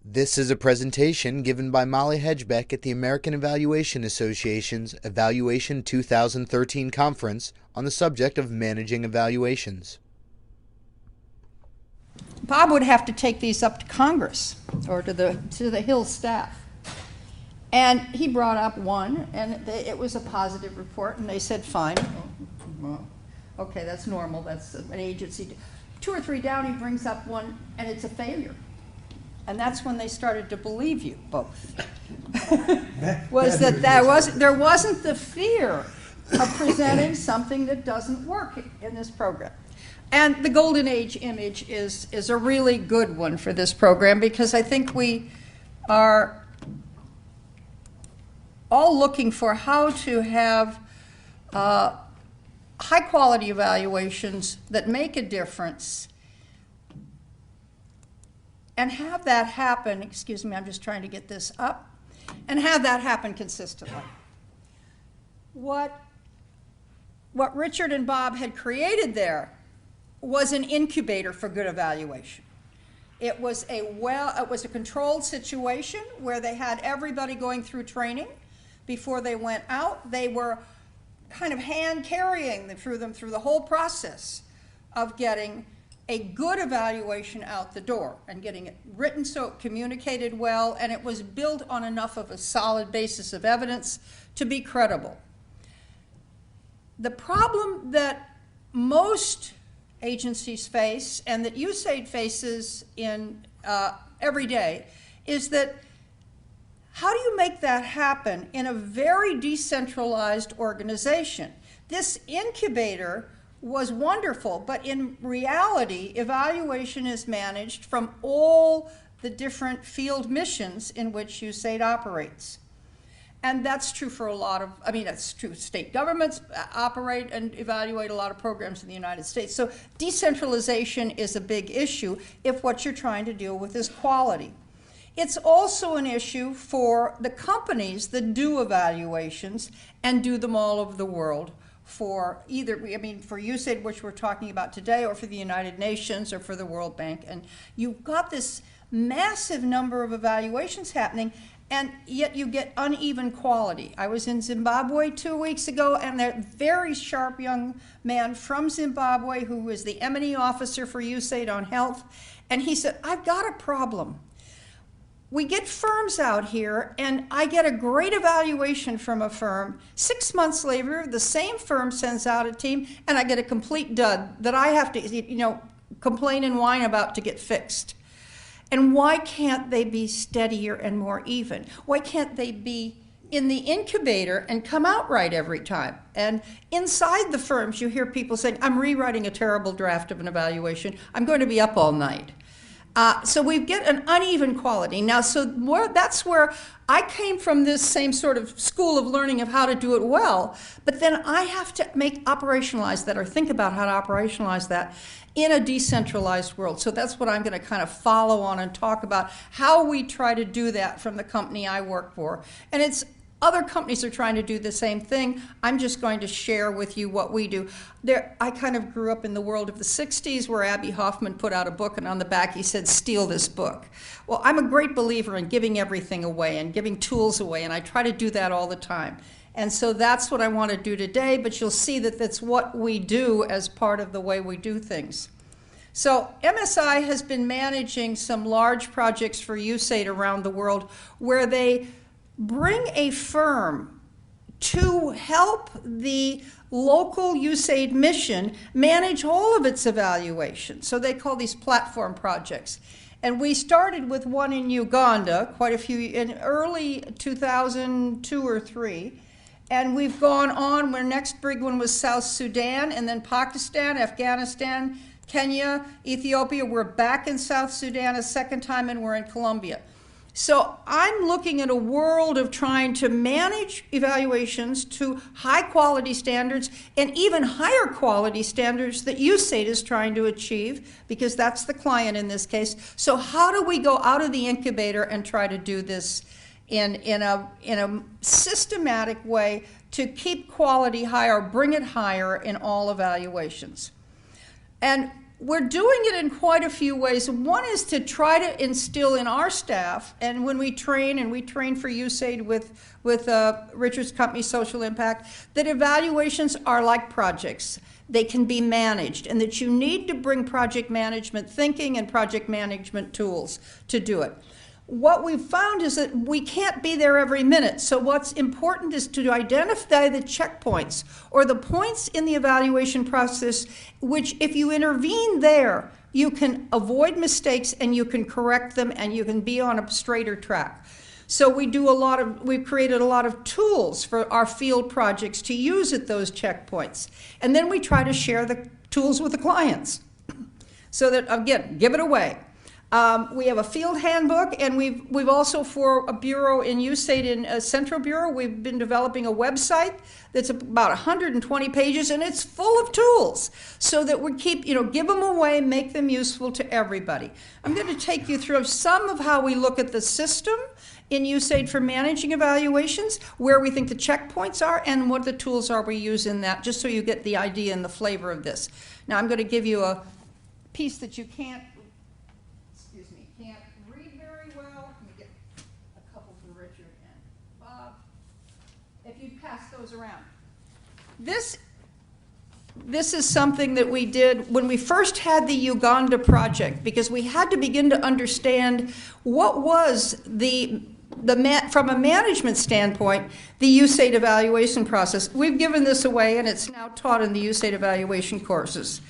This is a presentation given by Molly Hageboeck at the American Evaluation Association's Evaluation 2013 conference on the subject of managing evaluations. Bob would have to take these up to Congress or to the Hill staff. And he brought up one, and it was a positive report, and they said, fine. Well, okay, that's normal. That's an agency. 2 or 3 down, he brings up one, and it's a failure. And that's when they started to believe you both. There wasn't the fear of presenting something that doesn't work in this program. And the Golden Age image is a really good one for this program, because I think we are all looking for how to have high quality evaluations that make a difference and have that happen, excuse me, I'm just trying to get this up, and have that happen consistently. What Richard and Bob had created there was an incubator for good evaluation. It was a controlled situation where they had everybody going through training before they went out. They were kind of hand carrying them through the whole process of getting a good evaluation out the door and getting it written so it communicated well, and it was built on enough of a solid basis of evidence to be credible. The problem that most agencies face, and that USAID faces in every day, is that how do you make that happen in a very decentralized organization? This incubator was wonderful, but in reality, evaluation is managed from all the different field missions in which USAID operates. And that's true for that's true. State governments operate and evaluate a lot of programs in the United States. So decentralization is a big issue if what you're trying to deal with is quality. It's also an issue for the companies that do evaluations and do them all over the world for for USAID, which we're talking about today, or for the United Nations, or for the World Bank. And you've got this massive number of evaluations happening, and yet you get uneven quality. I was in Zimbabwe 2 weeks ago, and a very sharp young man from Zimbabwe who was the M&E officer for USAID on health, and he said, I've got a problem. We get firms out here, and I get a great evaluation from a firm. 6 months later, the same firm sends out a team, and I get a complete dud that I have to, complain and whine about to get fixed. And why can't they be steadier and more even? Why can't they be in the incubator and come out right every time? And inside the firms, you hear people saying, I'm rewriting a terrible draft of an evaluation. I'm going to be up all night. So we get an uneven quality. Now, that's where I came from, this same sort of school of learning of how to do it well, but then I have to operationalize that, or think about how to operationalize that in a decentralized world. So that's what I'm going to kind of follow on and talk about, how we try to do that from the company I work for. And other companies are trying to do the same thing. I'm just going to share with you what we do. I kind of grew up in the world of the 60s, where Abby Hoffman put out a book, and on the back he said, steal this book. Well, I'm a great believer in giving everything away and giving tools away, and I try to do that all the time. And so that's what I want to do today, but you'll see that that's what we do as part of the way we do things. So MSI has been managing some large projects for USAID around the world, where they bring a firm to help the local USAID mission manage all of its evaluations. So they call these platform projects. And we started with one in Uganda, quite a few, in early 2002 or 3. And we've gone on. Our next big one was South Sudan, and then Pakistan, Afghanistan, Kenya, Ethiopia. We're back in South Sudan a second time, and we're in Colombia. So I'm looking at a world of trying to manage evaluations to high quality standards, and even higher quality standards that USAID is trying to achieve, because that's the client in this case. So how do we go out of the incubator and try to do this in a systematic way to keep quality higher, bring it higher in all evaluations? And we're doing it in quite a few ways. One is to try to instill in our staff, and when we train, and we train for USAID with Richard's company, Social Impact, that evaluations are like projects. They can be managed, and that you need to bring project management thinking and project management tools to do it. What we've found is that we can't be there every minute. So what's important is to identify the checkpoints or the points in the evaluation process, which if you intervene there, you can avoid mistakes and you can correct them and you can be on a straighter track. So we've created a lot of tools for our field projects to use at those checkpoints. And then we try to share the tools with the clients so that, again, give it away. We have a field handbook, and we've also, for a bureau in USAID, in a central bureau, we've been developing a website that's about 120 pages, and it's full of tools so that we keep, give them away, make them useful to everybody. I'm going to take you through some of how we look at the system in USAID for managing evaluations, where we think the checkpoints are, and what the tools are we use in that, just so you get the idea and the flavor of this. Now, I'm going to give you a piece that you can't read very well. Let me get a couple from Richard and Bob. If you pass those around. This is something that we did when we first had the Uganda project, because we had to begin to understand what was from a management standpoint, the USAID evaluation process. We've given this away, and it's now taught in the USAID evaluation courses,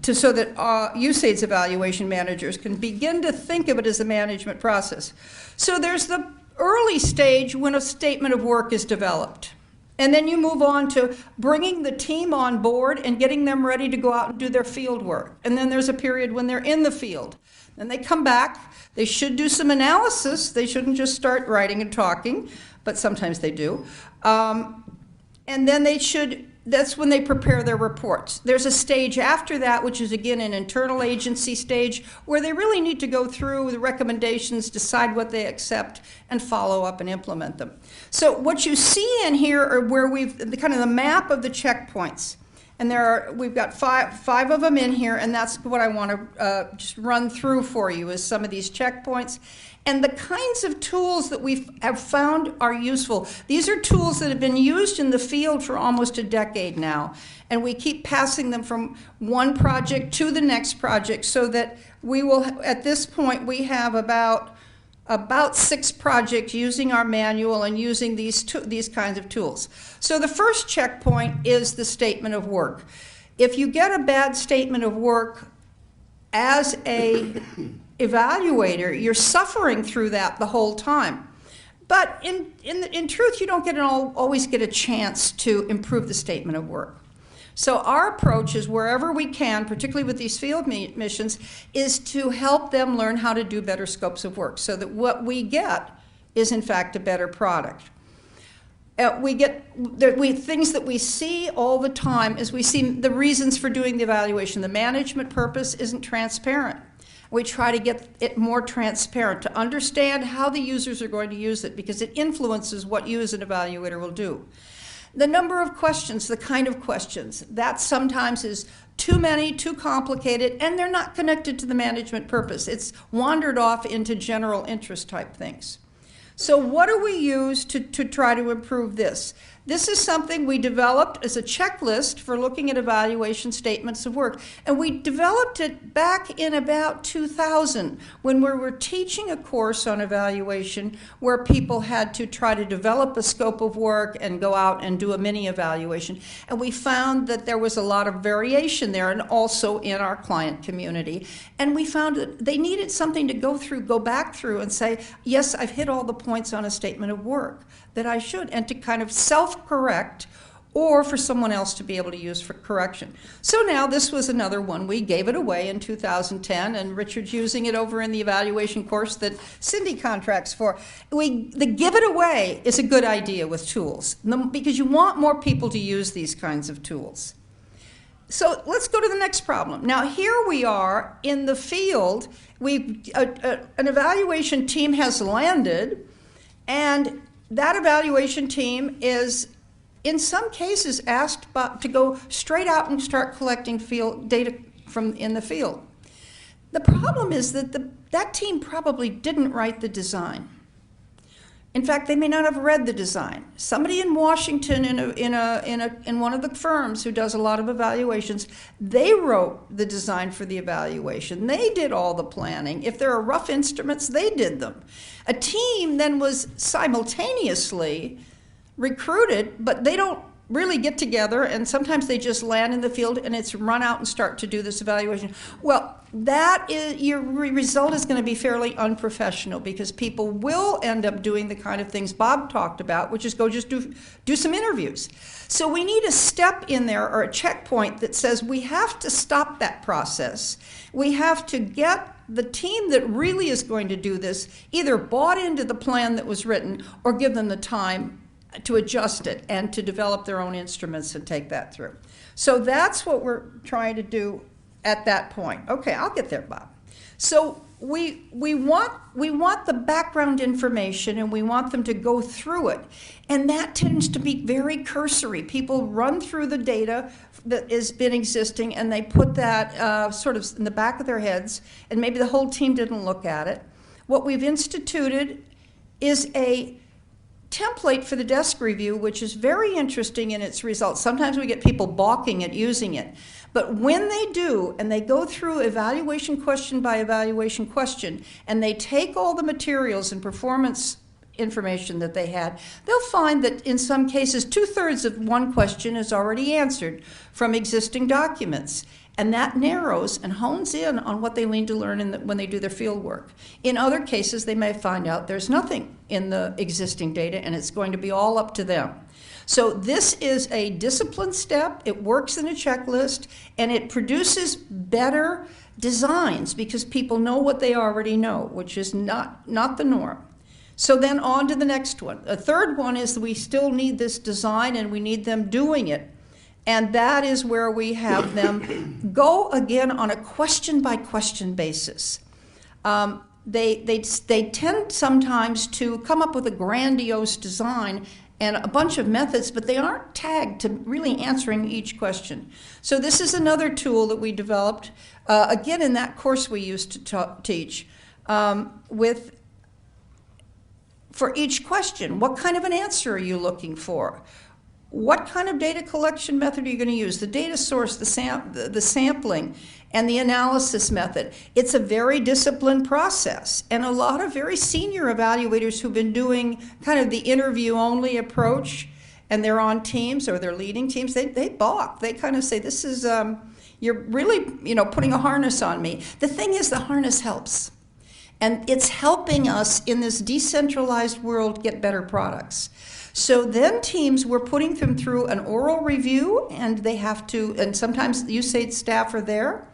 so that USAID's evaluation managers can begin to think of it as a management process. So there's the early stage when a statement of work is developed. And then you move on to bringing the team on board and getting them ready to go out and do their field work. And then there's a period when they're in the field. Then they come back. They should do some analysis. They shouldn't just start writing and talking, but sometimes they do. And then that's when they prepare their reports. There's a stage after that, which is, again, an internal agency stage, where they really need to go through the recommendations, decide what they accept, and follow up and implement them. So what you see in here are where kind of the map of the checkpoints. And we've got five of them in here, and that's what I want to just run through for you, is some of these checkpoints. And the kinds of tools that we have found are useful. These are tools that have been used in the field for almost a decade now. And we keep passing them from one project to the next project, so that we will, at this point, we have about 6 projects using our manual and using these kinds of tools. So the first checkpoint is the statement of work. If you get a bad statement of work as a evaluator, you're suffering through that the whole time. But in truth, you don't always get a chance to improve the statement of work. So our approach is, wherever we can, particularly with these field missions, is to help them learn how to do better scopes of work, so that what we get is, in fact, a better product. Things that we see all the time is we see the reasons for doing the evaluation. The management purpose isn't transparent. We try to get it more transparent, to understand how the users are going to use it, because it influences what you as an evaluator will do. The number of questions, the kind of questions, that sometimes is too many, too complicated, and they're not connected to the management purpose. It's wandered off into general interest type things. So what do we use to try to improve this? This is something we developed as a checklist for looking at evaluation statements of work. And we developed it back in about 2000, when we were teaching a course on evaluation, where people had to try to develop a scope of work and go out and do a mini evaluation. And we found that there was a lot of variation there, and also in our client community. And we found that they needed something to go back through and say, yes, I've hit all the points on a statement of work that I should, and to kind of self-correct, or for someone else to be able to use for correction. So now this was another one. We gave it away in 2010, and Richard's using it over in the evaluation course that Cindy contracts for. The give it away is a good idea with tools, because you want more people to use these kinds of tools. So let's go to the next problem. Now here we are in the field. An evaluation team has landed, and that evaluation team is, in some cases, asked to go straight out and start collecting field data from in the field. The problem is that that team probably didn't write the design. In fact, they may not have read the design. Somebody in Washington, in one of the firms who does a lot of evaluations, they wrote the design for the evaluation. They did all the planning. If there are rough instruments, they did them. A team then was simultaneously recruited, but they don't really get together, and sometimes they just land in the field and it's run out and start to do this evaluation. Well, that is, your result is going to be fairly unprofessional, because people will end up doing the kind of things Bob talked about, which is go just do some interviews. So we need a step in there, or a checkpoint that says we have to stop that process. We have to get the team that really is going to do this either bought into the plan that was written, or give them the time to adjust it and to develop their own instruments and take that through. So that's what we're trying to do at that point. Okay, I'll get there, Bob. So we want the background information, and we want them to go through it. And that tends to be very cursory. People run through the data that has been existing, and they put that sort of in the back of their heads, and maybe the whole team didn't look at it. What we've instituted is a template for the desk review, which is very interesting in its results. Sometimes we get people balking at using it. But when they do, and they go through evaluation question by evaluation question, and they take all the materials and performance information that they had, they'll find that in some cases 2/3 of one question is already answered from existing documents. And that narrows and hones in on what they need to learn when they do their field work. In other cases, they may find out there's nothing in the existing data, and it's going to be all up to them. So this is a discipline step. It works in a checklist, and it produces better designs because people know what they already know, which is not the norm. So then on to the next one. A third one is that we still need this design, and we need them doing it. And that is where we have them go again on a question-by-question basis. They tend sometimes to come up with a grandiose design and a bunch of methods, but they aren't tagged to really answering each question. So this is another tool that we developed, again in that course we used to teach, for each question. What kind of an answer are you looking for? What kind of data collection method are you going to use? The data source, the sampling, and the analysis method. It's a very disciplined process. And a lot of very senior evaluators who've been doing kind of the interview-only approach, and they're on teams or they're leading teams, they balk. They kind of say, this is, you're really, putting a harness on me. The thing is, the harness helps. And it's helping us in this decentralized world get better products. So then teams, we're putting them through an oral review, and they have to, and sometimes USAID staff are there,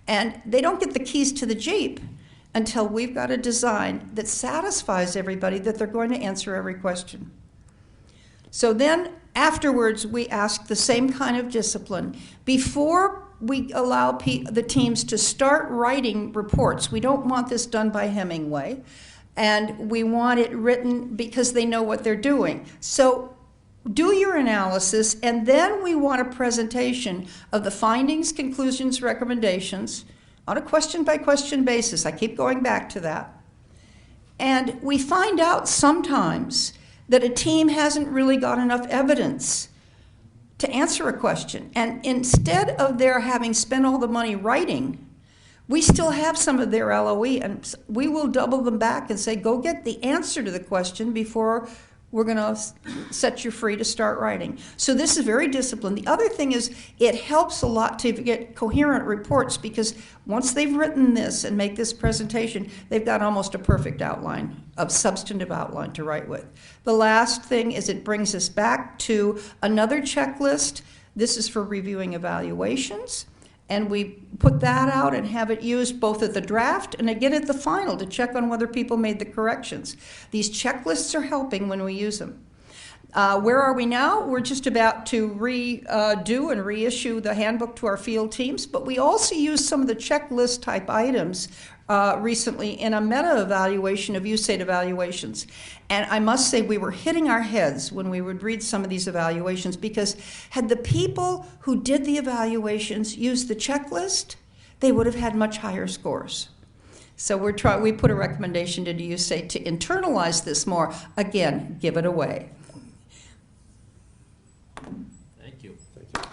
and they don't get the keys to the Jeep until we've got a design that satisfies everybody that they're going to answer every question. So then afterwards, we ask the same kind of discipline. Before we allow the teams to start writing reports, we don't want this done by Hemingway. And we want it written because they know what they're doing. So do your analysis, and then we want a presentation of the findings, conclusions, recommendations on a question-by-question basis. I keep going back to that. And we find out sometimes that a team hasn't really got enough evidence to answer a question. And instead of their having spent all the money writing, we still have some of their LOE, and we will double them back and say, go get the answer to the question before we're going to set you free to start writing. So this is very disciplined. The other thing is it helps a lot to get coherent reports, because once they've written this and make this presentation, they've got almost a perfect outline, a substantive outline to write with. The last thing is it brings us back to another checklist. This is for reviewing evaluations. And we put that out and have it used both at the draft and again at the final to check on whether people made the corrections. These checklists are helping when we use them. Where are we now? We're just about to redo and reissue the handbook to our field teams, but we also used some of the checklist type items recently in a meta-evaluation of USAID evaluations. And I must say we were hitting our heads when we would read some of these evaluations, because had the people who did the evaluations used the checklist, they would have had much higher scores. So we put a recommendation to you, say, to internalize this more. Again, give it away. Thank you. Thank you.